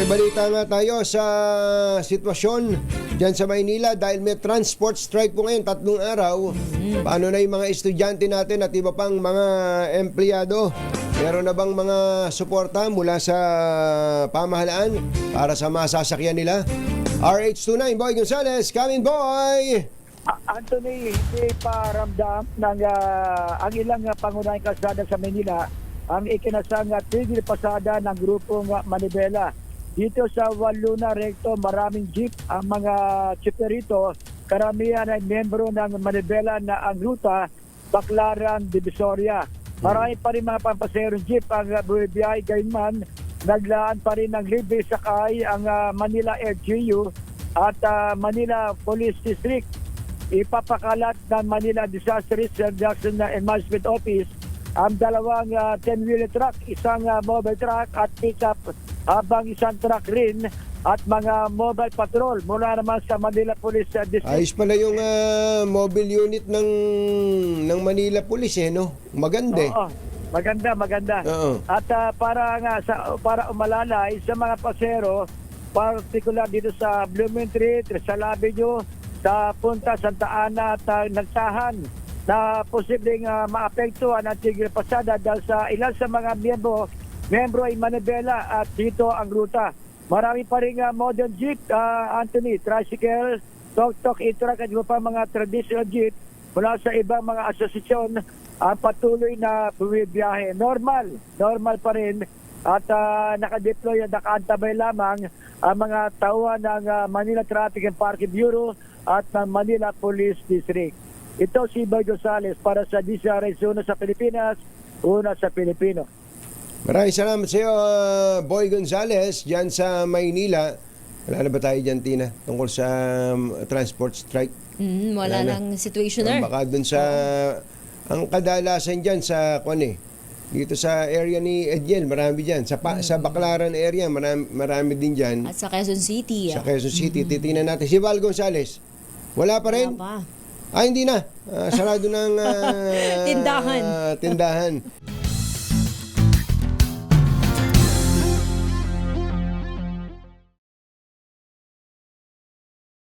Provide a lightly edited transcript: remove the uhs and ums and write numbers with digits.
May balita nga tayo sa sitwasyon dyan sa Maynila dahil may transport strike po ngayon, 3 araw. Paano na yung mga estudyante natin at iba pang mga empleyado? Meron na bang mga suporta mula sa pamahalaan para sa masasakyan nila? RH29, Boy Gonzales, coming boy! Anthony, hindi pa ramdam ng ang ilang pangunahing kalsada sa Manila ang ikinasang tigil pasada ng grupong Manibela. Dito sa Waluna Recto, maraming jeep ang mga chipper rito. Karamihan ay membro ng Manibela na ang ruta Baclaran, Divisoria. Marami pa rin mga pampaserong jeep ang bumibiyahe, gayunman naglaan pa rin ng libre sakay ang Manila LGU at Manila Police District. Ipapakalat ng Manila Disaster Risk Reduction and Management Office ang dalawang 10-wheeler truck, isang mobile truck at pickup, habang isang truck rin at mga mobile patrol mula naman sa Manila Police District. Ayos pala yung mobile unit ng Manila Police no? Maganda eh. Oo, maganda. Oo. At para umalalay sa mga pasero, particular dito sa Blumentritt, Rizal Avenue, sa Punta Santa Ana at Nagsahan, na posibleng maapektuhan ang tigil pasada dahil sa ilan sa mga membro ay Manibela at dito ang ruta. Marami pa rin modern jeep, Anthony, tricycle, tuk-tuk, e-truck at iba pa mga traditional jeep mula sa ibang mga asosasyon ang patuloy na bumibiyahe. Normal pa rin at nakadeploy at nakaantabay lamang ang mga tauhan ng Manila Traffic and Parking Bureau at ng Manila Police District. Ito si Boy Gonzales para sa DCRS, una sa Pilipinas, una sa Pilipino. Maraming salamat sa iyo, Boy Gonzales, dyan sa Maynila. Wala na ba tayo dyan, Tina, tungkol sa transport strike? Wala nang situationer. Baka dun sa, ang kadalasan dyan sa, dito sa area ni Ediel, marami dyan. Sa Baclaran area, marami din dyan. At sa Quezon City. Sa Quezon City, titingnan natin. Si Val Gonzales, wala pa rin? Wala pa. Hindi na. Sarado ng Tindahan. tindahan.